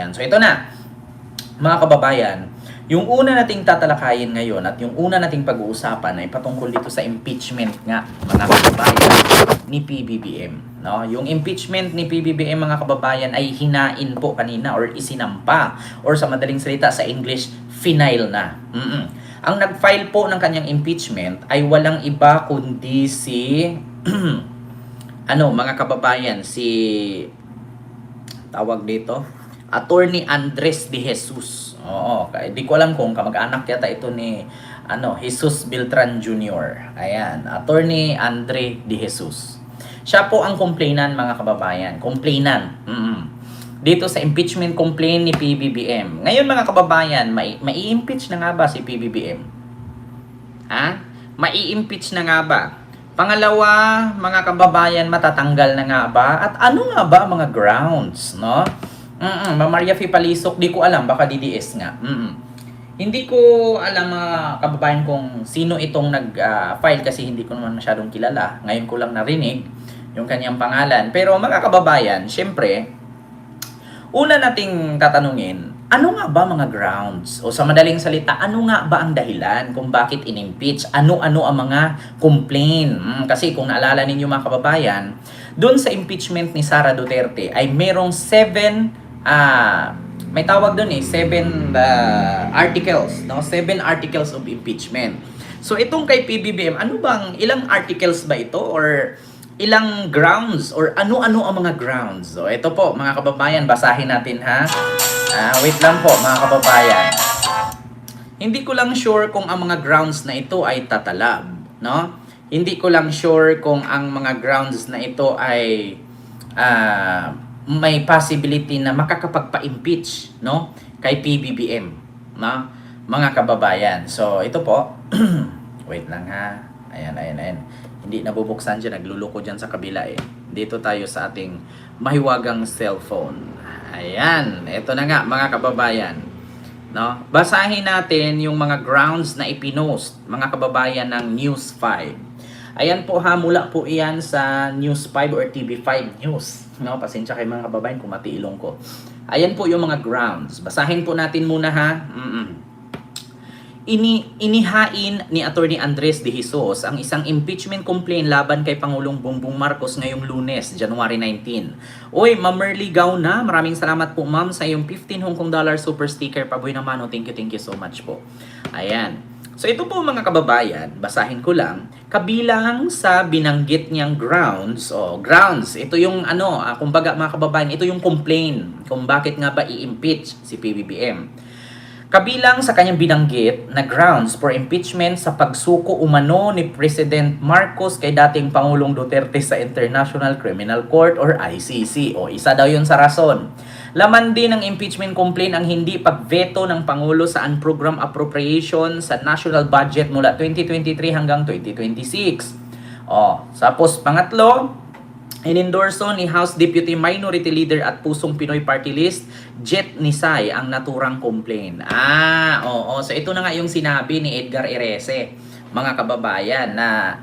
So ito na, mga kababayan, yung una nating tatalakayin ngayon at yung una nating pag-uusapan ay patungkol dito sa impeachment nga, mga kababayan, ni PBBM. No? Yung impeachment ni PBBM, mga kababayan, ay hinain po kanina or isinampa or sa madaling salita sa English, final na. Ang nag-file po ng kanyang impeachment ay walang iba kundi si mga kababayan, si tawag dito, Attorney Andres de Jesus. Oo, di ko alam kung kamag-anak yata ito ni Jesus Beltran Jr. Ayan, Attorney Andre de Jesus. Siya po ang complainant, mga kababayan. Complainant. Dito sa impeachment complaint ni PBBM. Ngayon, mga kababayan, mai-impeach na nga ba si PBBM? Ha? Mai-impeach na nga ba? Pangalawa, mga kababayan, matatanggal na nga ba? At ano nga ba mga grounds, no? Maria F. Palisok, di ko alam, baka DDS nga. Hindi ko alam, mga kababayan, kung sino itong nag-file kasi hindi ko naman masyadong kilala. Ngayon ko lang narinig yung kanyang pangalan. Pero mga kababayan, syempre, una nating tatanungin, ano nga ba mga grounds? O sa madaling salita, ano nga ba ang dahilan kung bakit in-impeach? Ano-ano ang mga complaint? Kasi kung naalala ninyo, mga kababayan, doon sa impeachment ni Sara Duterte ay merong 7 may tawag doon 7 articles, no? 7 articles of impeachment. So itong kay PBBM, ilang articles ba ito or ilang grounds or ano-ano ang mga grounds? So ito po, mga kababayan, basahin natin ha. Wait lang po, mga kababayan. Hindi ko lang sure kung ang mga grounds na ito ay tatalab, no? Hindi ko lang sure kung ang mga grounds na ito ay may possibility na makakapagpa-impeach, no, kay PBBM, no, mga kababayan. So ito po, wait lang ha. Ayan. Hindi nabubuksan dyan, nagluluko dyan sa kabila eh. Dito tayo sa ating mahiwagang cellphone. Ayan, ito na nga, mga kababayan. No? Basahin natin yung mga grounds na ipinost, mga kababayan, ng News 5. Ayan po ha, mula po iyan sa News 5 or TV5 News. No? Pasensya kayo, mga kababayan, kung matiilong ko. Ayan po yung mga grounds. Basahin po natin muna ha. Inihain ni Attorney Andres de Jesus ang isang impeachment complaint laban kay Pangulong Bongbong Marcos ngayong Lunes, January 19. Oy, Ma'am Merly Gauna, maraming salamat po ma'am sa iyong 15 Hong Kong dollar super sticker. Paboy naman, thank you so much po. Ayan. So ito po, mga kababayan, basahin ko lang, kabilang sa binanggit niyang grounds, ito yung kumbaga, mga kababayan, ito yung complaint kung bakit nga ba i-impeach si PBBM. Kabilang sa kanyang binanggit na grounds for impeachment sa pagsuko umano ni President Marcos kay dating Pangulong Duterte sa International Criminal Court or ICC. O isa daw yun sa rason. Laman din ng impeachment complaint ang hindi pagveto ng Pangulo sa unprogrammed appropriation sa national budget mula 2023 hanggang 2026. Tapos pangatlo, inendorso ni House Deputy Minority Leader at Pusong Pinoy Party List, Jet Nisay, ang naturang complaint. So ito na nga yung sinabi ni Edgar Erese, mga kababayan, na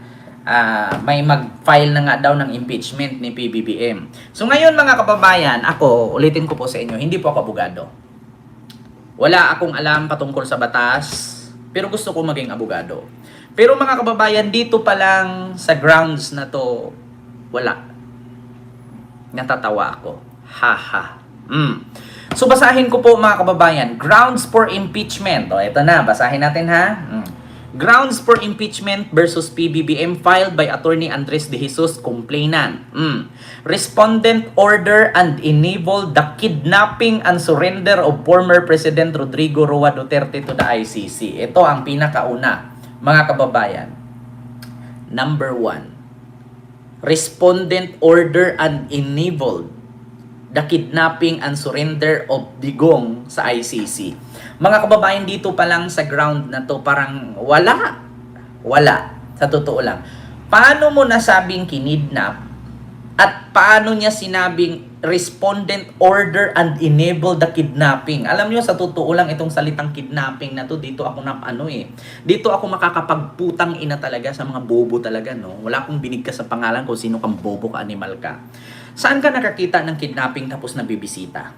may mag-file na nga daw ng impeachment ni PBBM. So ngayon, mga kababayan, ako, ulitin ko po sa inyo, hindi po ako abogado. Wala akong alam patungkol sa batas, pero gusto ko maging abogado. Pero mga kababayan, dito pa lang sa grounds na to, wala. Natatawa ako. So basahin ko po, mga kababayan, grounds for impeachment. Ito na, basahin natin ha. Grounds for impeachment versus PBBM filed by Attorney Andres de Jesus, complainant. Respondent order and enable the kidnapping and surrender of former President Rodrigo Roa Duterte to the ICC. Ito ang pinakauna, mga kababayan. Number 1. Respondent order and enabled the kidnapping and surrender of Digong sa ICC. Mga kababayan, dito pa lang sa ground na to, parang wala. Sa totoo lang. Paano mo nasabing kinidnap at paano niya sinabing respondent order and enable the kidnapping? Alam niyo, sa totoo lang, itong salitang kidnapping na to, dito ako dito ako makakapagputang ina talaga sa mga bobo talaga, no? Wala akong binigkas sa pangalan kung sino kang bobo ka, animal ka. Saan ka nakakita ng kidnapping tapos nabibisita?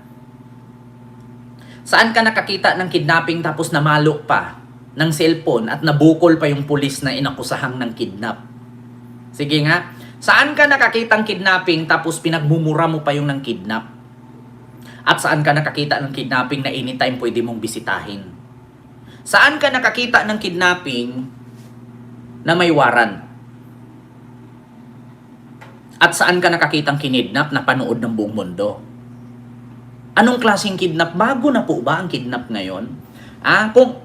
Saan ka nakakita ng kidnapping tapos namalo pa ng cellphone at nabukol pa yung pulis na inakusahang ng kidnap? Sige nga, saan ka nakakitang kidnapping tapos pinagmumura mo pa yung ng kidnap? At saan ka nakakita ng kidnapping na anytime pwede mong bisitahin? Saan ka nakakita ng kidnapping na may waran? At saan ka nakakitang kinidnap na panood ng buong mundo? Anong klaseng kidnap? Bago na po ba ang kidnap ngayon?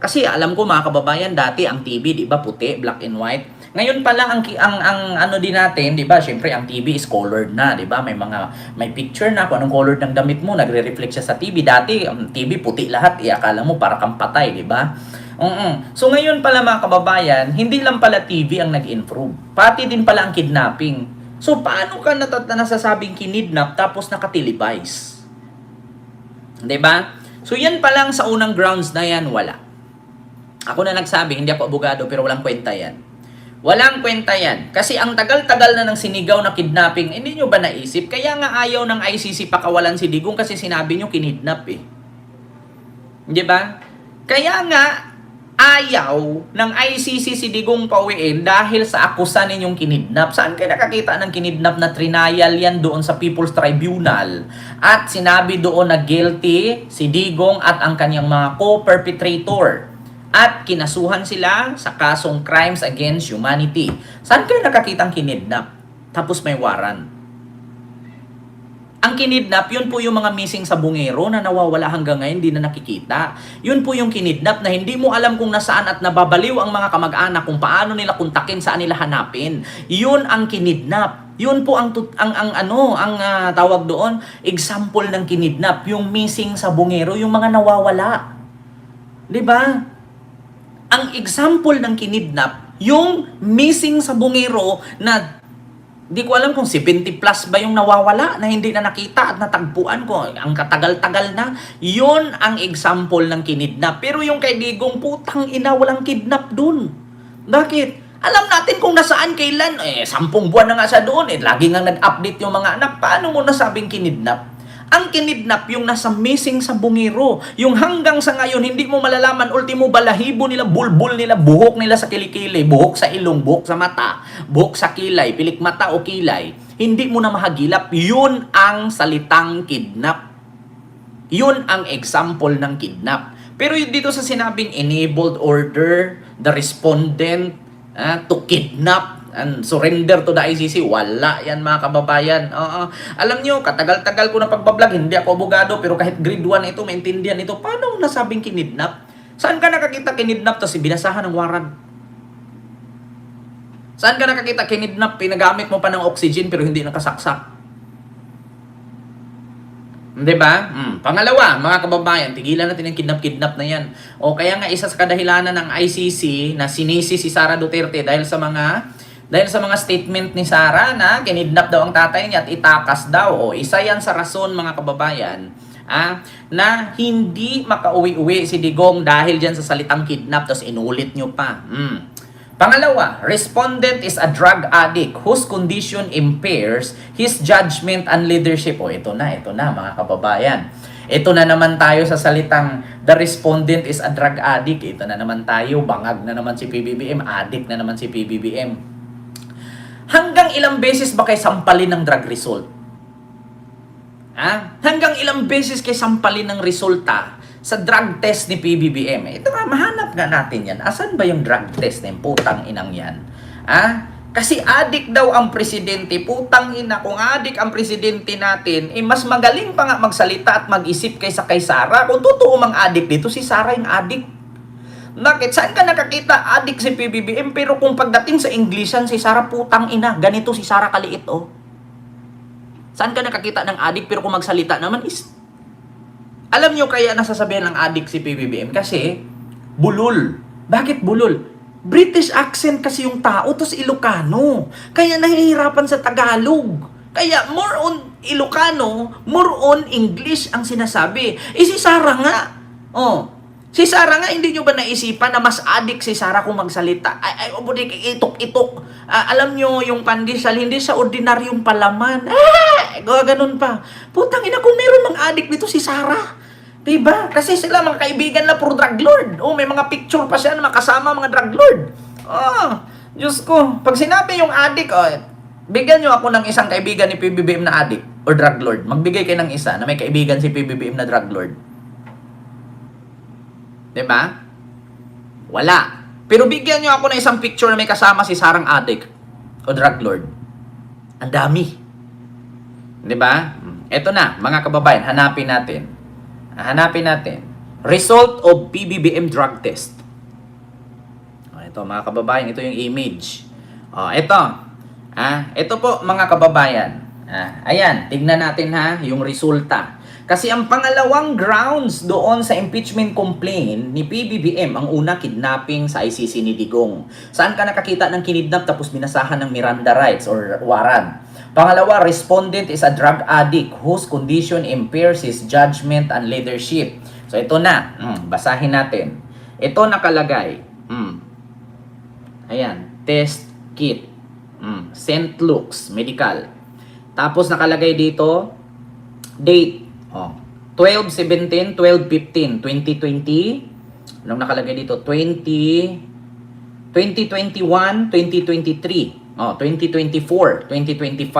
Kasi alam ko mga kababayan, dati ang TV, di ba, puti, black and white. Ngayon pala ang ano din natin, di ba? Syempre ang TV is colored na, di ba? May picture na kung anong colored ng damit mo, nagre-reflect siya sa TV. Dati ang TV puti lahat, akala mo para kang patay, di ba? So ngayon pala mga kababayan, hindi lang pala TV ang nag-improve. Pati din pala ang kidnapping. So, paano ka nasasabing kinidnap tapos nakatilibise? Diba? So, yan pa lang sa unang grounds na yan, wala. Ako na nagsabi, hindi ako abogado, pero walang kwenta yan. Walang kwenta yan. Kasi ang tagal-tagal na ng sinigaw na kidnapping, hindi nyo ba naisip? Kaya nga ayaw ng ICC pakawalan si Digong kasi sinabi nyo kinidnap eh. Diba? Kaya nga, ayaw ng ICC si Digong pauwiin dahil sa akusa ninyong kinidnap. Saan kayo nakakita ng kinidnap na trinayal yan doon sa People's Tribunal? At sinabi doon na guilty si Digong at ang kanyang mga co-perpetrator. At kinasuhan sila sa kasong crimes against humanity. Saan kayo nakakita ng kinidnap? Tapos may waran. Ang kinidnap, yun po yung mga missing sa bungero na nawawala hanggang ngayon, hindi na nakikita. Yun po yung kinidnap na hindi mo alam kung nasaan at nababaliw ang mga kamag-anak kung paano nila kontakin, saan nila hanapin. Yun ang kinidnap. Yun po ang tawag doon, example ng kinidnap, yung missing sa bungero, yung mga nawawala. 'Di ba? Ang example ng kinidnap, yung missing sa bungero na di ko alam kung 70 plus ba yung nawawala na hindi na nakita at natagpuan ko. Ang katagal-tagal na. Yun ang example ng kinidnap. Pero yung kay Digong, putang ina, walang kidnap dun. Bakit? Alam natin kung nasaan, kailan. 10 buwan na nga siya doon. Lagi nga nag-update yung mga anak. Paano mo nasabing kinidnap? Ang kinidnap yung nasa missing sa bungero. Yung hanggang sa ngayon, hindi mo malalaman, ultimo balahibo nila, bulbul nila, buhok nila sa kilikili, buhok sa ilong, buhok sa mata, buhok sa kilay, pilik mata o kilay. Hindi mo na mahagilap. Yun ang salitang kidnap. Yun ang example ng kidnap. Pero dito sa sinabing enabled order, the respondent to kidnap, and surrender to the ICC, wala yan mga kababayan. Alam nyo, katagal-tagal ko na pagbablog, hindi ako abogado, pero kahit grade 1 ito, maintindihan ito. Paano nasabing kinidnap? Saan ka nakakita kinidnap tapos binasahan ng waran? Saan ka nakakita kinidnap, pinagamit mo pa ng oxygen pero hindi nakasaksak? Diba? Pangalawa, mga kababayan, tigilan natin yung kidnap-kidnap na yan. O kaya nga isa sa kadahilanan ng ICC na sinisi si Sara Duterte dahil sa mga statement ni Sara na kinidnap daw ang tatay niya at itakas daw. O isa yan sa rason, mga kababayan, na hindi makauwi-uwi si Digong dahil dyan sa salitang kidnap, tapos inulit nyo pa. Pangalawa, respondent is a drug addict whose condition impairs his judgment and leadership. O ito na mga kababayan. Ito na naman tayo sa salitang the respondent is a drug addict. Ito na naman tayo, bangag na naman si PBBM, addict na naman si PBBM. Hanggang ilang beses ba kay sampalin ng drug result? Hanggang ilang beses kay sampalin ng resulta sa drug test ni PBBM? Ito nga, mahanap nga natin yan. Asan ba yung drug test ng putang inang yan? Kasi addict daw ang presidente. Putang ina, kung addict ang presidente natin, mas magaling pa nga magsalita at mag-isip kaysa kay Sara. Kung totoo mang addict dito, si Sara yung addict. Bakit? Saan ka nakakita addict si PBBM? Pero kung pagdating sa Englishan, si Sara putang ina. Ganito si Sara kaliit, oh. Saan ka nakakita ng addict? Pero kung magsalita naman is... Alam nyo kaya nasasabihan ng addict si PBBM? Kasi, bulol. Bakit bulol? British accent kasi yung tao, tapos Ilocano. Kaya nahihirapan sa Tagalog. Kaya more on Ilocano, more on English ang sinasabi. Si Sara nga. Si Sara nga, hindi nyo ba naisipan na mas addict si Sara kung magsalita? Itok-itok. Alam nyo, yung pandesal, hindi sa ordinaryong palaman. Ganun pa. Putang ina, kung meron mang addict dito si Sara. Diba? Kasi sila mga kaibigan na puro drug lord. Oh, may mga picture pa siya na makasama mga drug lord. Oh, Diyos ko. Pag sinabi yung addict, oh, bigyan nyo ako ng isang kaibigan ni PBBM na addict or drug lord. Magbigay kayo ng isa na may kaibigan si PBBM na drug lord. Diba? Wala. Pero bigyan nyo ako ng isang picture na may kasama si Sarang addict o drug lord. Ang dami. Diba? Eto na, mga kababayan, hanapin natin. Result of PBBM drug test. Ito mga kababayan, ito yung image. Ito po mga kababayan. Ayan, tignan natin yung resulta. Kasi ang pangalawang grounds doon sa impeachment complaint ni PBBM, ang una, kidnapping sa ICC ni Digong. Saan ka nakakita ng kinidnap tapos binasahan ng Miranda rights or warrant? Pangalawa, respondent is a drug addict whose condition impairs his judgment and leadership. So ito na, basahin natin. Ito nakalagay. Ayan, test kit. St. Luke's Medical. Tapos nakalagay dito, date. 12/17, 12/15, 2020. Anong nakalagay dito? 2021, 2023. 2024, 2025.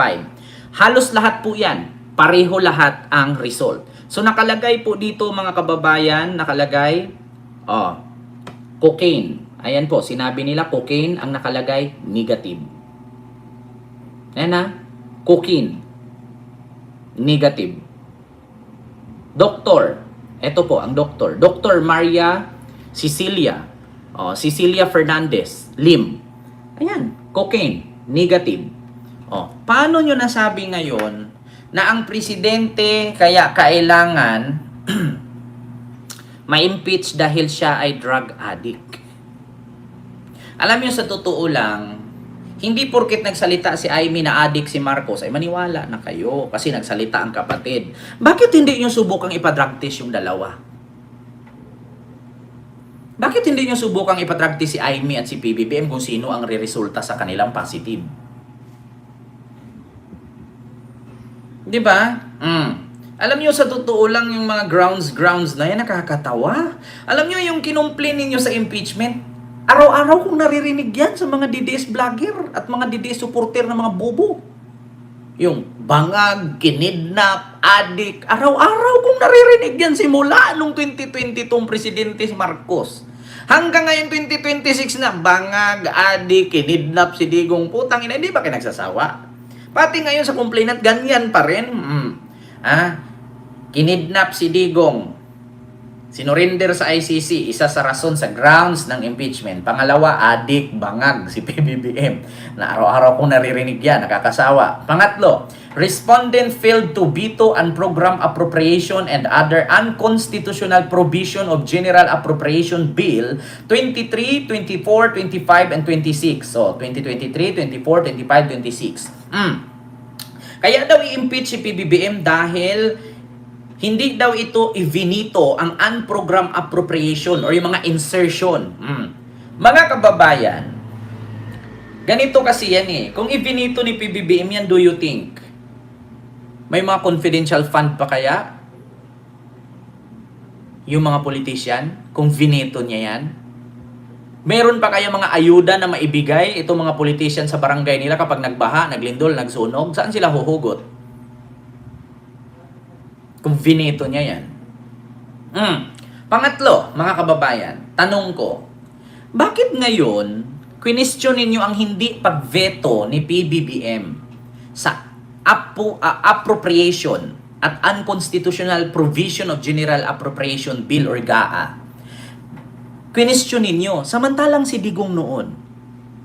Halos lahat po yan. Pareho lahat ang result. So nakalagay po dito mga kababayan, nakalagay, cocaine. Ayan po, sinabi nila cocaine ang nakalagay negative. Ayan cocaine. Negative. Doktor. Ito po ang doktor. Dr. Maria Cecilia. Cecilia Fernandez. Lim. Ayan. Cocaine, negative. Paano nyo nasabi ngayon na ang presidente kaya kailangan ma-impeach dahil siya ay drug addict? Alam nyo, sa totoo lang, hindi porket nagsalita si Amy na addict si Marcos ay maniwala na kayo kasi nagsalita ang kapatid. Bakit hindi nyo subukang ipa-drug test yung dalawa? Bakit hindi nyo subukang ipa-drug test si Amy at si PBBM kung sino ang re-resulta sa kanilang positive? Diba? Alam nyo, sa totoo lang yung mga grounds na yan, nakakatawa. Alam nyo, yung kinumplain ninyo sa impeachment, araw-araw kong naririnig yan sa mga DDS vlogger at mga DDS supporter ng mga bobo. Yung bangag, kinidnap, addict, araw-araw kong naririnig yan simula nung 2022 presidente si Marcos. Hanggang ngayon 2026 na, bangag, addict, kinidnap si Digong, putang ina, hindi ba kayo nagsasawa? Pati ngayon sa complainant, ganyan pa rin. Kinidnap si Digong, sinurinder sa ICC, isa sa rason sa grounds ng impeachment. Pangalawa, addict, bangag si PBBM. Na araw-araw kong naririnig yan, nakakasawa. Pangatlo, respondent failed to veto and program appropriation and other unconstitutional provision of General Appropriation Bill 23, 24, 25, and 26. So, 2023, 24, 25, 26. Kaya daw i-impeach si PBBM dahil hindi daw ito ivinito ang unprogrammed appropriation or yung mga insertion. Mga kababayan, ganito kasi yan Kung ivinito ni PBBM yan, do you think may mga confidential fund pa kaya? Yung mga politician, kung vinito niya yan? Meron pa kaya mga ayuda na maibigay itong mga politician sa barangay nila kapag nagbaha, naglindol, nagsunog? Saan sila huhugot? Kung vinito niya yan. Pangatlo, mga kababayan, tanong ko, bakit ngayon, question ninyo ang hindi pag-veto ni PBBM sa appropriation at unconstitutional provision of General Appropriation Bill or GAA? Question ninyo, samantalang si Digong noon,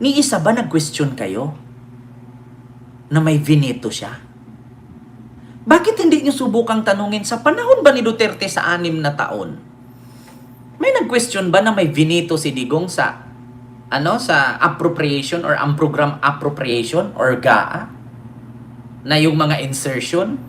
ni isa ba nag-question kayo na may veto siya? Bakit hindi niyo subukang tanungin sa panahon ba ni Duterte sa 6 na taon? May nag-question ba na may veto si Digong sa sa appropriation or unprogrammed appropriation or GAA? Na yung mga insertion?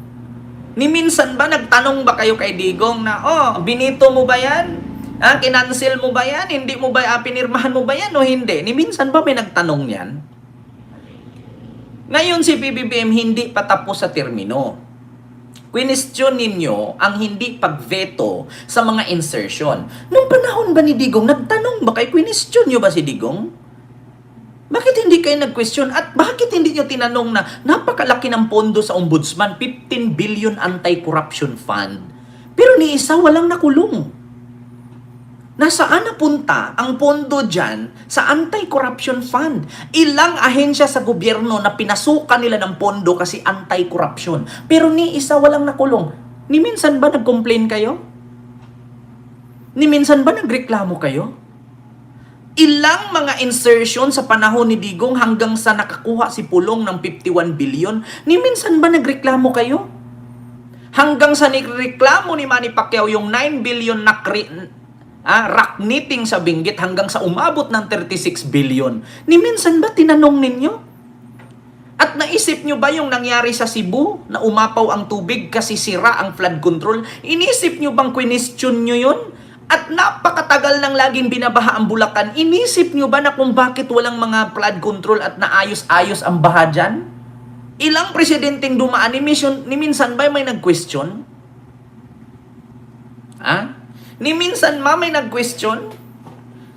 Ni minsan ba nagtanong ba kayo kay Digong na, binito mo ba yan? Kinancel mo ba yan? Hindi mo ba, pinirmahan mo ba yan o hindi? Ni minsan ba may nagtanong yan? Ngayon si PBBM hindi pa tapos sa termino. Question ninyo ang hindi pagveto sa mga insertion. Nung panahon ba ni Digong, nagtanong ba kay question nyo ba si Digong? Bakit hindi kayo nag-question? At bakit hindi nyo tinanong na napakalaki ng pondo sa ombudsman, 15 billion anti-corruption fund, pero ni isa walang nakulong? Nasaan napunta ang pondo dyan sa anti-corruption fund? Ilang ahensya sa gobyerno na pinasukan nila ng pondo kasi anti-corruption. Pero ni isa walang nakulong. Ni minsan ba nag-complain kayo? Ni minsan ba nagreklamo kayo? Ilang mga insertion sa panahon ni Digong hanggang sa nakakuha si Pulong ng 51 billion? Ni minsan ba nagreklamo kayo? Hanggang sa nagreklamo ni Manny Pacquiao yung 9 billion na rock-knitting sa Benguet hanggang sa umabot ng 36 billion. Ni minsan ba tinanong ninyo? At naisip nyo ba yung nangyari sa Cebu na umapaw ang tubig kasi sira ang flood control? Inisip nyo bang question nyo yun? At napakatagal nang laging binabaha ang Bulacan. Inisip nyo ba na kung bakit walang mga flood control at naayos-ayos ang baha dyan? Ilang presidenteng dumaan, ni minsan ba may nag-question? Ni minsan may nag-question?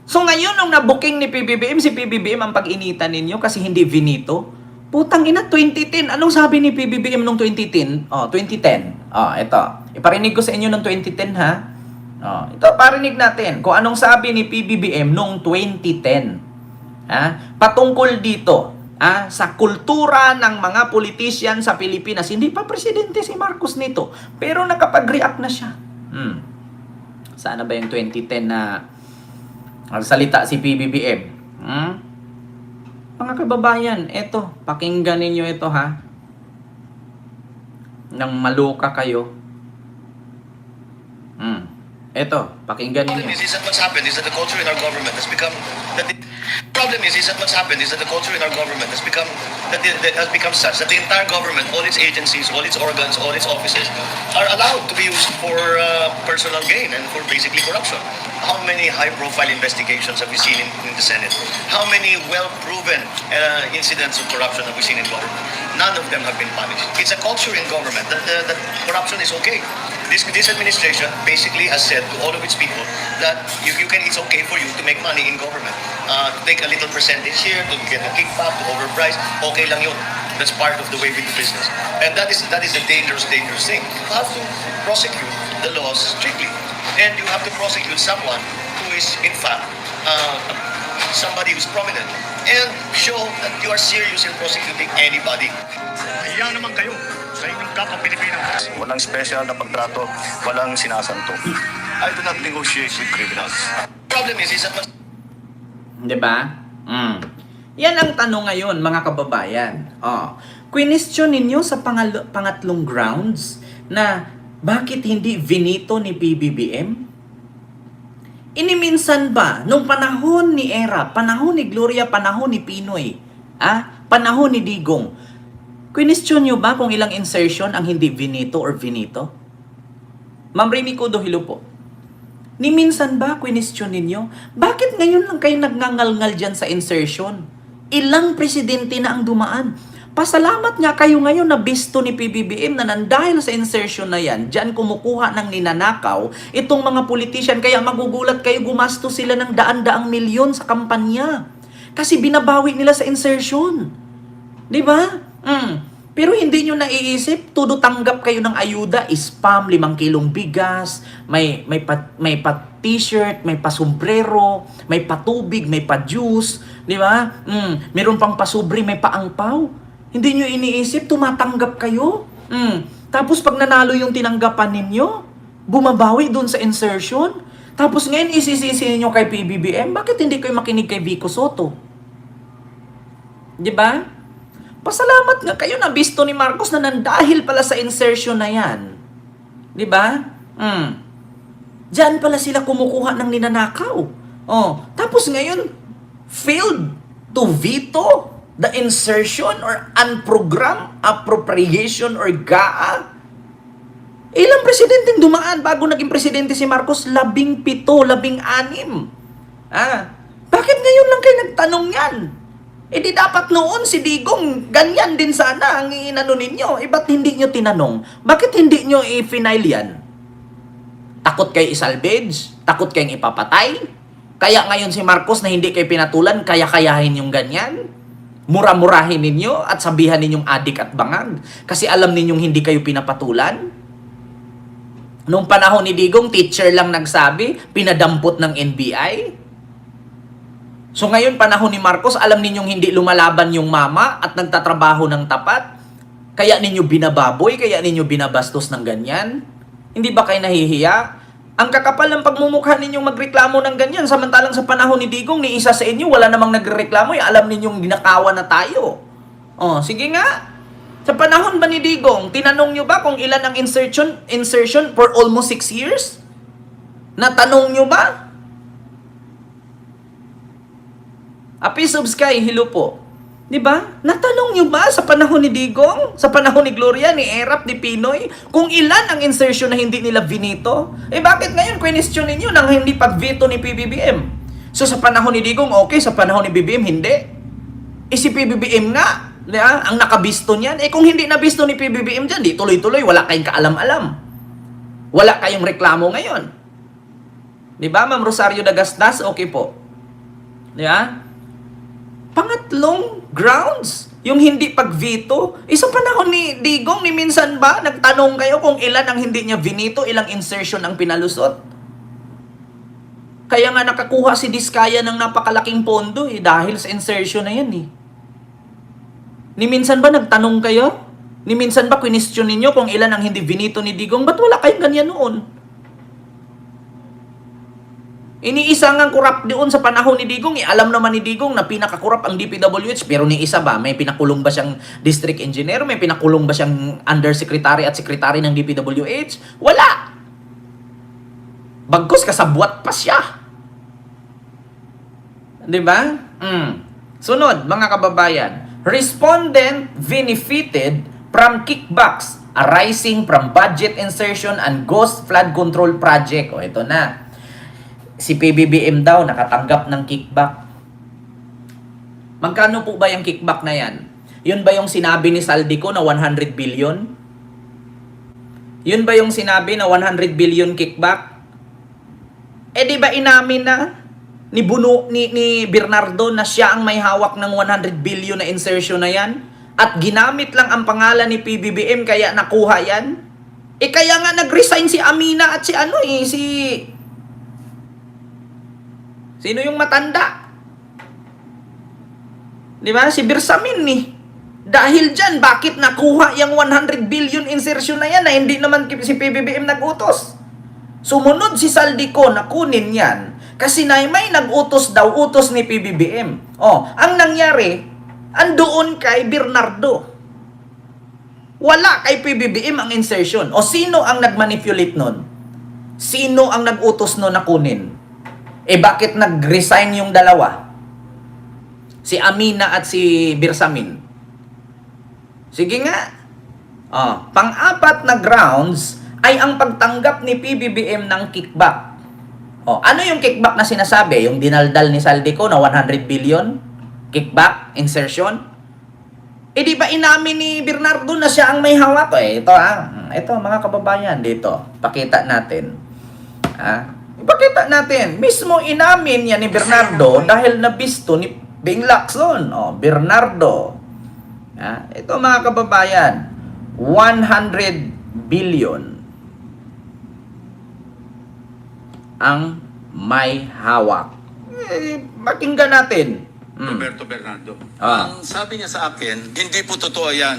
So ngayon, nung nabuking ni PBBM, si PBBM ang pag-initan ninyo kasi hindi vinito. Putang ina, 2010. Anong sabi ni PBBM nung 2010? 2010. Ito. Iparinig ko sa inyo nung 2010, ha? Ito, parinig natin kung anong sabi ni PBBM nung 2010. Patungkol dito, sa kultura ng mga politician sa Pilipinas. Hindi pa presidente si Marcos nito, pero nakapag-react na siya. Sana ba yung 2010 na salita si PBBM? Mga kababayan, eto, pakinggan ninyo ito, ha? Nang maluka kayo. Eto, pakinggan ninyo. Is that what's happened is that the culture in our government has become that the problem is that what's happened is that the culture in our government has become has become such that the entire government, all its agencies, all its organs, all its offices are allowed to be used for personal gain and for basically corruption. How many high-profile investigations have we seen in the Senate? How many well-proven incidents of corruption have we seen in government? None of them have been punished. It's a culture in government that corruption is okay. This administration basically has said to all of its people that it's okay for you to make money in government. To take a little percentage here, to get a kickback, to overprice, okay lang yun. That's part of the way we do business. And that is a dangerous thing. You have to prosecute the laws strictly. And you have to prosecute someone who is, in fact, somebody who's prominent. And show that you are serious in prosecuting anybody. Hiya naman kayo sa inyong kapwa Pilipinas. Walang special na pagtrato, walang sinasanto. I do not negotiate with criminals. Problem is that Diba? Yan ang tanong ngayon, mga kababayan. Question ninyo sa pangatlong grounds na bakit hindi vinito ni PBBM? Iniminsan ba, nung panahon ni Era, panahon ni Gloria, panahon ni Pinoy, panahon ni Digong, question nyo ba kung ilang insertion ang hindi vinito or vinito? Ma'am Remy Cudohilo po. Ni minsan ba question ninyo, bakit ngayon lang kayo nagngangalngal dyan sa insertion? Ilang presidente na ang dumaan. Pasalamat nga kayo ngayon na bisto ni PBBM na dahil sa insertion na yan, dyan kumukuha ng ninanakaw itong mga politician. Kaya magugulat kayo, gumasto sila ng daan-daang milyon sa kampanya. Kasi binabawi nila sa insertion. Di ba? Pero hindi nyo naiisip, todo tanggap kayo ng ayuda, spam, 5 kilong bigas, may pa-t-shirt, may pa-sombrero, may pa-tubig, may pa-juice, di ba? Meron pang pasubre, may paangpaw. Hindi nyo iniisip, tumatanggap kayo. Tapos pag nanalo yung tinanggapan ninyo, bumabawi dun sa insertion. Tapos ngayon isisisi ninyo kay PBBM, bakit hindi kayo makinig kay Vico Soto? Di ba? Pasalamat nga kayo na bisto ni Marcos na nandahil pala sa insertion na yan. Di ba? Diyan pala sila kumukuha ng ninanakaw. Tapos ngayon, failed to veto the insertion or unprogrammed appropriation or GAA. Ilang presidenteng dumaan bago naging presidente si Marcos? 17, 16. Bakit ngayon lang kayo nagtanong yan? Eh di dapat noon si Digong, ganyan din sana ang inano ninyo. Eh ba't hindi nyo tinanong? Bakit hindi nyo i-final yan? Takot kayo isalvage? Takot kayong ipapatay? Kaya ngayon si Marcos na hindi kayo pinatulan, kaya-kayahin yung ganyan? Mura-murahin ninyo at sabihan ninyong adik at bangag? Kasi alam ninyong hindi kayo pinapatulan? Nung panahon ni Digong, teacher lang nagsabi, pinadampot ng NBI? So ngayon, panahon ni Marcos, alam ninyong hindi lumalaban yung mama at nagtatrabaho ng tapat? Kaya ninyo binababoy? Kaya ninyo binabastos ng ganyan? Hindi ba kayo nahihiya? Ang kakapal ng pagmumukha ninyong magreklamo ng ganyan, samantalang sa panahon ni Digong, ni isa sa inyo, wala namang nagreklamo, alam ninyong ginakawa na tayo. Oh, sige nga. Sa panahon ba ni Digong, tinanong nyo ba kung ilan ang insertion for almost 6 years? Natanong nyo ba? A piece of sky, hello po. Di ba? Natanong nyo ba sa panahon ni Digong, sa panahon ni Gloria, ni Erap, ni Pinoy, kung ilan ang insertion na hindi nila vinito? Eh bakit ngayon question ninyo nang hindi pag-veto ni PBBM? So sa panahon ni Digong, okay, sa panahon ni BBM, hindi. Eh si PBBM nga, ang nakabisto niyan. Eh kung hindi nabisto ni PBBM dyan, di tuloy-tuloy, wala kayong kaalam-alam. Wala kayong reklamo ngayon. Di ba, Ma'am Rosario Dagastas? Okay po. Di ba? Pangatlong grounds, yung hindi pag-veto. Sa panahon ni Digong, ni minsan ba, nagtanong kayo kung ilan ang hindi niya vinito, ilang insertion ang pinalusot? Kaya nga nakakuha si Diskaya ng napakalaking pondo dahil sa insertion na yan Ni minsan ba nagtanong kayo? Ni minsan ba question ninyo kung ilan ang hindi vinito ni Digong? Ba't wala kayong ganyan noon? Iniisa nga corrupt doon sa panahon ni Digong. Alam naman ni Digong na pinaka-corrupt ang DPWH. Pero ni isa ba, may pinakulong ba siyang district engineer? May pinakulong ba siyang undersecretary at secretary ng DPWH? Wala! Bagkus kasabwat pa siya. Diba? Sunod, mga kababayan. Respondent benefited from kickbacks arising from budget insertion and ghost flood control project. O, ito na. Si PBBM daw nakatanggap ng kickback. Magkano po ba yung kickback na yan? Yun ba yung sinabi ni Saldico na 100 billion? Yun ba yung sinabi na 100 billion kickback? Eh di ba inamin na ni Bernardo na siya ang may hawak ng 100 billion na insertion na yan? At ginamit lang ang pangalan ni PBBM kaya nakuha yan? Eh kaya nga nag-resign si Amina at si Sino yung matanda? Di ba? Si Bersamin Dahil dyan, bakit nakuha yung 100 billion insertion na yan na hindi naman si PBBM nag-utos? Sumunod si Saldico na kunin yan kasi may nag-utos daw, utos ni PBBM. Ang nangyari, andoon kay Bernardo. Wala kay PBBM ang insertion. Sino ang nag-manipulate nun? Sino ang nag-utos nun na kunin? Bakit nag-resign yung dalawa? Si Amina at si Bersamin. Sige nga. Pang-apat na grounds ay ang pagtanggap ni PBBM ng kickback. Ano yung kickback na sinasabi? Yung dinaldal ni Saldico na 100 billion? Kickback? Insertion? Di ba inamin ni Bernardo na siya ang may hawak? Ito mga kababayan dito. Pakita natin. Ipakita natin. Mismo inamin yan ni Bernardo dahil nabisto ni Bing Lacson. Bernardo. Ito mga kababayan. 100 billion ang may hawak. Pakinggan natin. Roberto Bernardo. Ah. Ang sabi niya sa akin, hindi po totoo yan,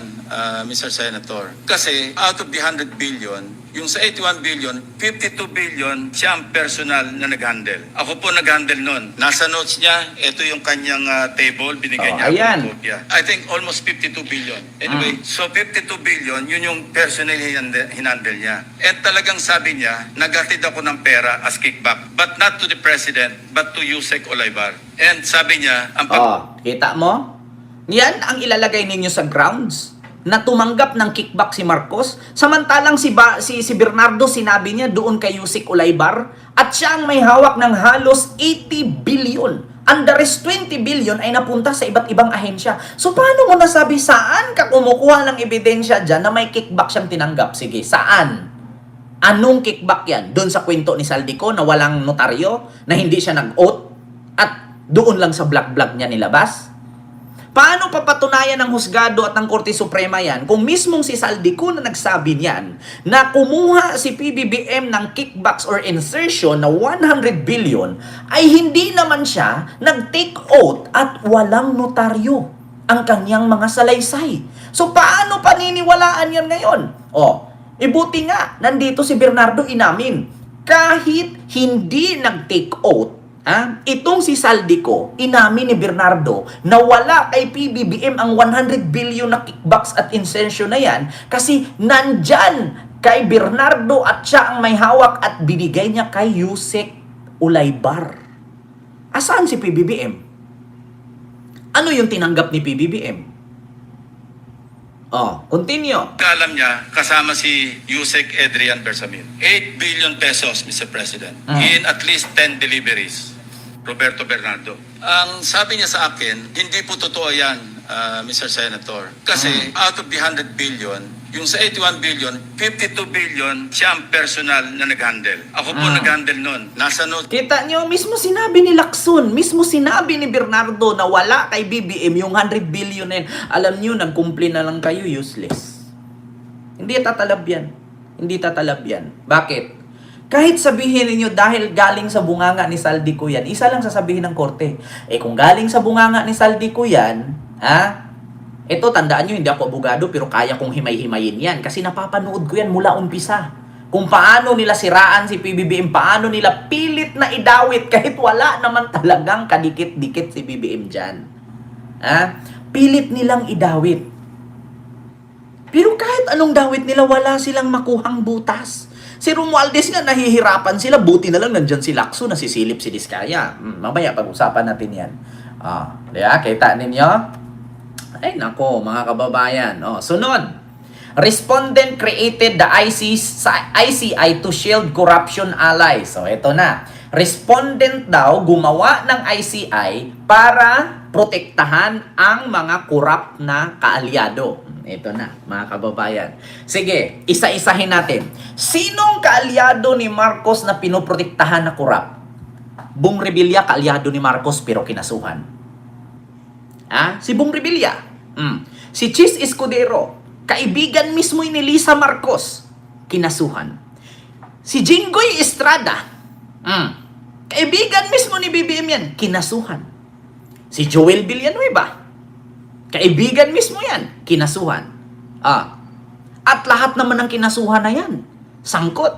Mr. Senator. Kasi out of the 100 billion, yung sa 81 billion, 52 billion siya ang personal na nag-handle. Ako po nag-handle nun. Nasa notes niya, ito yung kanyang table, binigay niya ayan. ako ng kopya. I think almost 52 billion. Anyway, so 52 billion, yun yung personal hinandle niya. And talagang sabi niya, naghatid ako ng pera as kickback, but not to the President, but to Yusek Olaybar. And sabi niya, ang Kita mo? Yan ang ilalagay ninyo sa grounds na tumanggap ng kickback si Marcos. Samantalang si Bernardo sinabi niya doon kay Yusek Olaybar at siya ang may hawak ng halos 80 billion Ang the rest 20 billion ay napunta sa iba't ibang ahensya. So, paano mo nasabi saan ka kumukuha ng ebidensya dyan na may kickback siyang tinanggap? Sige, saan? Anong kickback yan? Doon sa kwento ni Saldico na walang notaryo, na hindi siya nag-oath, at doon lang sa vlog-vlog niya nilabas? Paano papatunayan ng husgado at ng Korte Suprema yan kung mismong si Saldico na nagsabi niyan na kumuha si PBBM ng kickbacks or insertion na 100 billion ay hindi naman siya nag-take oath at walang notaryo ang kanyang mga salaysay. So paano paniniwalaan yan ngayon? Ibuti nga, nandito si Bernardo inamin. Kahit hindi nag-take oath, itong si Saldico, inamin ni Bernardo na wala kay PBBM ang 100 billion na kickbacks at insertion na yan kasi nandyan kay Bernardo at siya ang may hawak at binigay niya kay Yusek Ulaybar. Asaan si PBBM? Ano yung tinanggap ni PBBM? Continue. Alam niya, kasama si Yusek Adrian Bersamin. 8 billion pesos, Mr. President, in at least 10 deliveries. Roberto Bernardo. Ang sabi niya sa akin, hindi po totoo yan, Mr. Senator. Kasi out of the 100 billion, yung sa 81 billion, 52 billion siya ang personal na nag-handle. Ako po nag-handle nun. Nasa note. Kita nyo, mismo sinabi ni Lacson, mismo sinabi ni Bernardo na wala kay BBM yung 100 billion na yun. Alam nyo, nag-complain na lang kayo, useless. Hindi tatalab yan. Hindi tatalab yan. Bakit? Kahit sabihin niyo dahil galing sa bunganga ni Saldico yan, isa lang sasabihin ng korte. Kung galing sa bunganga ni Saldico yan, ito, tandaan nyo, hindi ako abogado, pero kaya kong himay-himayin yan. Kasi napapanood ko yan mula umpisa. Kung paano nila siraan si PBBM, paano nila pilit na idawit kahit wala naman talagang kadikit-dikit si BBM dyan. Pilit nilang idawit. Pero kahit anong dawit nila, wala silang makuhang butas. Si Romualdez nga, nahihirapan sila. Buti na lang nandyan si Lacson, nasisilip si Diskaya. Mamaya, pag-usapan natin yan. Kita ninyo? Ay, nako, mga kababayan. Sunod. Respondent created the ICI to shield corruption allies. So, ito na. Respondent daw gumawa ng ICI para protektahan ang mga corrupt na kaalyado. Ito na, mga kababayan. Sige, isa-isahin natin. Sinong kaalyado ni Marcos na pinoprotektahan na corrupt? Bong Revilla, kaalyado ni Marcos pero kinasuhan. Si Bong Revilla. Si Chis Escudero, kaibigan mismo ni Lisa Marcos, kinasuhan. Si Jinggoy Estrada, kaibigan mismo ni BBM yan, kinasuhan. Si Joel Villanueva, kaibigan mismo yan, kinasuhan. At lahat naman ng kinasuhan na yan, sangkot.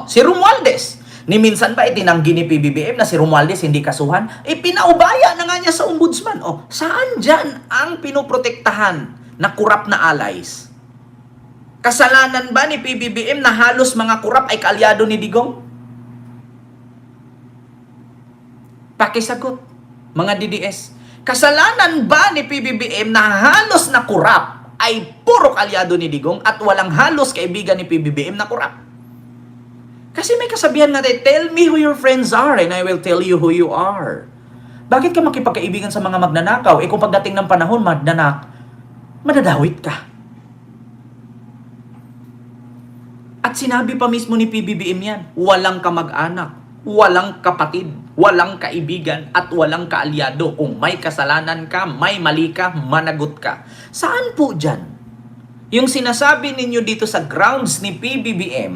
Si Romualdez, ni minsan ba itinanggi ni PBBM na si Romualdez hindi kasuhan? Pinaubaya na nga niya sa ombudsman. Saan dyan ang pinoprotektahan na kurap na allies? Kasalanan ba ni PBBM na halos mga kurap ay kaalyado ni Digong? Pakisagot, mga DDS. Kasalanan ba ni PBBM na halos na kurap ay puro kaalyado ni Digong at walang halos kaibigan ni PBBM na kurap? Kasi may kasabihan natin, tell me who your friends are and I will tell you who you are. Bakit ka makipagkaibigan sa mga magnanakaw? Kung pagdating ng panahon, madadawit ka. At sinabi pa mismo ni PBBM yan, walang kamag-anak, walang kapatid, walang kaibigan, at walang kaalyado. Kung may kasalanan ka, may mali ka, managot ka. Saan po dyan? Yung sinasabi ninyo dito sa grounds ni PBBM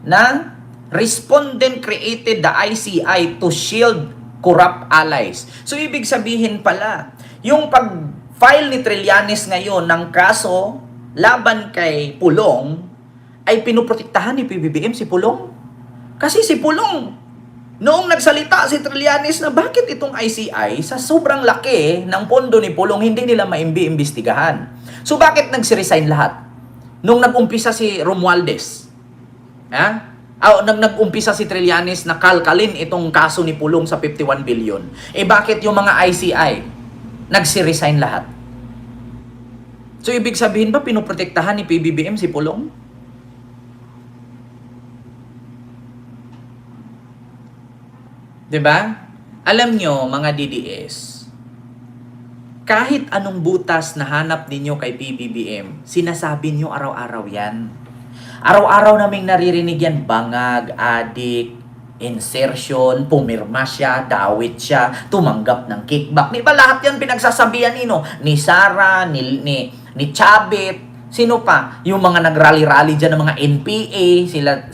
na respondent created the ICI to shield corrupt allies. So, ibig sabihin pala, yung pag-file ni Trillanes ngayon ng kaso laban kay Pulong, ay pinuprotektahan ni PBBM si Pulong. Kasi si Pulong, noong nagsalita si Trillanes na bakit itong ICI sa sobrang laki ng pondo ni Pulong, hindi nila maimbestigahan. So, bakit nagsiresign lahat? Nung nag-umpisa si Romualdez, nag-umpisa si Trillanes na kalkalin itong kaso ni Pulong sa 51 billion. Bakit yung mga ICI nagsiresign lahat? So, ibig sabihin ba pinoprotektahan ni PBBM si Pulong? Diba? Alam nyo, mga DDS, kahit anong butas na hanap ninyo kay PBBM, sinasabi nyo araw-araw yan. Araw-araw naming naririnig yan, bangag, adik, insertion, pumirma siya, dawit siya, tumanggap ng kickback. Di ba lahat yan pinagsasabihan nino? Ni Sara, ni Chabit, sino pa? Yung mga nagrally-rally dyan ng mga NPA,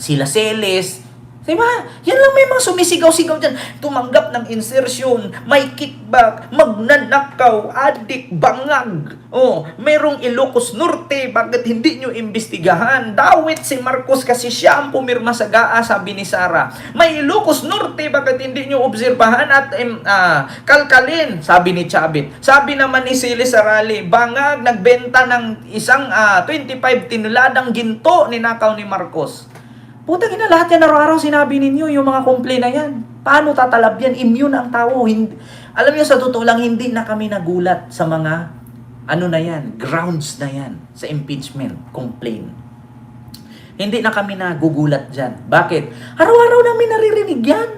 sila Celes. Diba? Yan lang may mga sumisigaw-sigaw dyan. Tumanggap ng insertion, may kickback, magnanakaw, adik, bangag. Oh, merong Ilocos Norte, bakit hindi nyo imbestigahan? Dawit si Marcos kasi siya ang pumirma sa GAA, sabi ni Sara. May Ilocos Norte, bakit hindi nyo obserbahan at kalkalin, sabi ni Chabit. Sabi naman ni Celes Sarali, bangag, nagbenta ng isang 25 tinuladang ginto ninakaw ni Marcos. Putang ina, lahat yan araw-araw sinabi ninyo, yung mga complaint na yan. Paano tatalab yan? Immune ang tao. Hindi, alam niyo, sa totoo lang, hindi na kami nagulat sa mga, na yan, grounds na yan, sa impeachment complaint. Hindi na kami nagugulat dyan. Bakit? Araw-araw namin naririnig yan.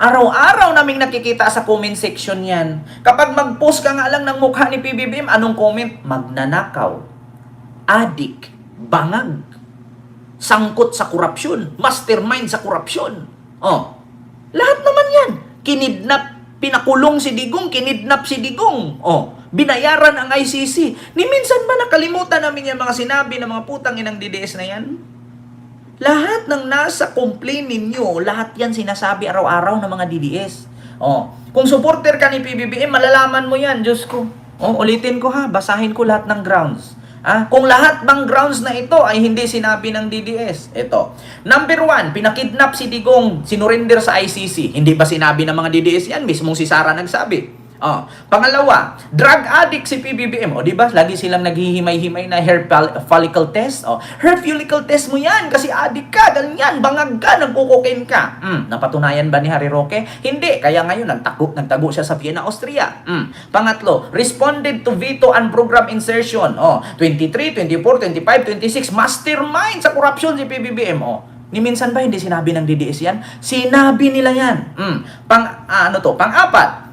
Araw-araw naming nakikita sa comment section yan. Kapag mag-post ka nga lang ng mukha ni PBBM, anong comment? Magnanakaw, adik, bangag, sangkot sa korupsyon, mastermind sa korupsyon. Oh, lahat naman yan. Kinidnap, pinakulong si Digong, kinidnap si Digong. Oh, binayaran ang ICC. Ni minsan ba nakalimutan namin yung mga sinabi ng mga putang inang DDS na yan? Lahat ng nasa complaint ninyo, lahat yan sinasabi araw-araw ng mga DDS. Oh, kung supporter ka ni PBBM, malalaman mo yan, Diyos ko. Oh, ulitin ko ha, basahin ko lahat ng grounds. Kung lahat ng grounds na ito ay hindi sinabi ng DDS, ito. Number 1, pinakidnap si Digong, sinurrender sa ICC. Hindi ba sinabi ng mga DDS yan? Mismong si Sara nagsabi. Pangalawa, drug addict si PBBM. O, di ba? Lagi silang naghihimay-himay na hair follicle test. Hair follicle test mo yan kasi addict ka, ganyan, bangag ka, nagkukokain ka. Napatunayan ba ni Harry Roque? Hindi. Kaya ngayon, nagtago siya sa Vienna, Austria. Pangatlo, responded to veto and program insertion. 23, 24, 25, 26, mastermind sa korupsyon si PBBM. Ni minsan ba hindi sinabi ng DDS yan? Sinabi nila yan. Pang-apat,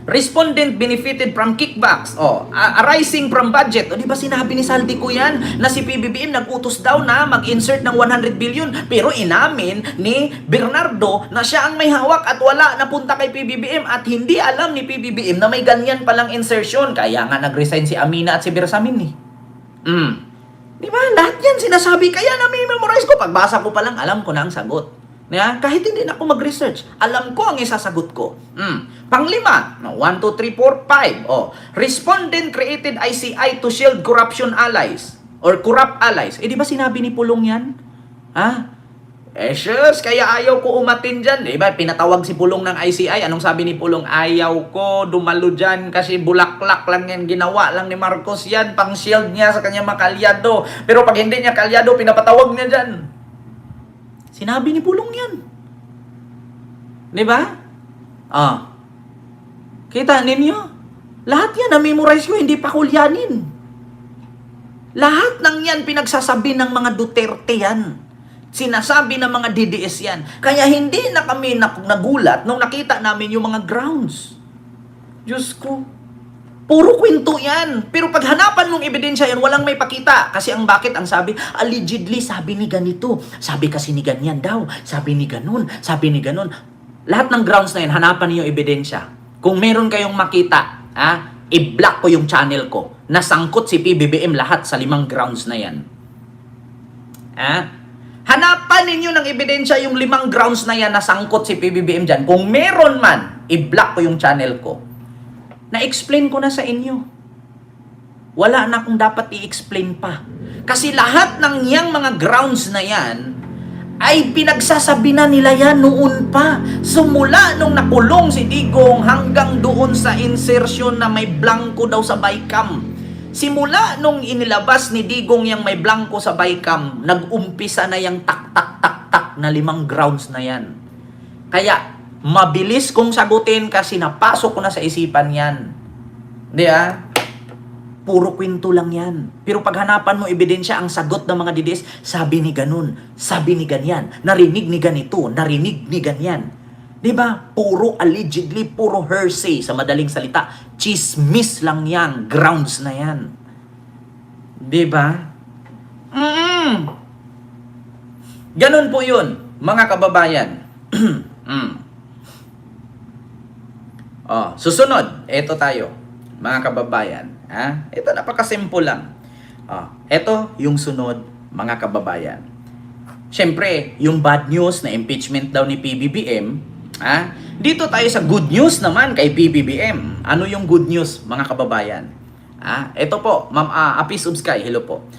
respondent benefited from kickbacks. Arising from budget. Di ba sinabi ni Saldico yan na si PBBM nag-utos daw na mag-insert ng 100 billion pero inamin ni Bernardo na siya ang may hawak at wala napunta kay PBBM at hindi alam ni PBBM na may ganyan palang insertion. Kaya nga nag-resign si Amina at si Bersamin eh. Di ba? Lahat yan sinasabi. Kaya na-memorize ko. Pagbasa ko pa lang, alam ko na ang sagot. Kahit hindi na ako mag-research, alam ko ang isasagot ko. Panglima, 1, 2, 3, 4, 5. Respondent created ICI to shield corruption allies or corrupt allies. Di ba sinabi ni Pulong yan? Shucks, kaya ayaw ko umatin dyan. Di ba, pinatawag si Pulong ng ICI. Anong sabi ni Pulong? Ayaw ko dumalo dyan kasi bulaklak lang yan. Ginawa lang ni Marcos yan. Pang shield niya sa kanyang makalyado. Pero pag hindi niya kalyado, pinapatawag niya dyan. Sinabi ni Pulong yan. Di ba? Kita ninyo? Lahat yan na-memorize ko, hindi pa kulyanin. Lahat ng yan pinagsasabi ng mga Duterte yan. Sinasabi ng mga DDS yan. Kaya hindi na kami nagulat nung nakita namin yung mga grounds. Diyos ko. Puro kwento yan. Pero pag hanapan mong ebidensya yan, walang may pakita. Kasi ang bakit, ang sabi, allegedly, sabi ni ganito. Sabi kasi ni ganyan daw. Sabi ni ganun. Sabi ni ganun. Lahat ng grounds na yan, hanapan niyo ebidensya. Kung meron kayong makita, i-block ko yung channel ko. Nasangkot si PBBM lahat sa 5 grounds na yan. Hanapan ninyo ng ebidensya yung 5 grounds na yan na sangkot si PBBM dyan. Kung meron man, i-block ko yung channel ko. Na-explain ko na sa inyo. Wala na akong dapat i-explain pa. Kasi lahat ng yang mga grounds na yan, ay pinagsasabi na nila yan noon pa. Sumula nung nakulong si Digong hanggang doon sa insertion na may blanco daw sa Bicam. Simula nung inilabas ni Digong yung may blanco sa Bicam, nag-umpisa na yung tak-tak-tak-tak na 5 grounds na yan. Kaya, mabilis kong sagutin kasi napasok ko na sa isipan yan. Di Puro kwento lang yan. Pero pag hanapan mo ebidensya, ang sagot ng mga DDS, sabi ni ganun, sabi ni ganyan, narinig ni ganito, narinig ni ganyan. Di ba? Puro allegedly, puro hearsay sa madaling salita. Chismis lang yan. Grounds na yan. Di ba? Ganun po yun, mga kababayan. Susunod, eto tayo, mga kababayan. Ito napakasimple lang. Ito yung sunod, mga kababayan. Siyempre, yung bad news na impeachment daw ni PBBM, dito tayo sa good news naman kay PBBM. Ano yung good news, mga kababayan? Ito po, Ma'am Apis of Sky, hello po.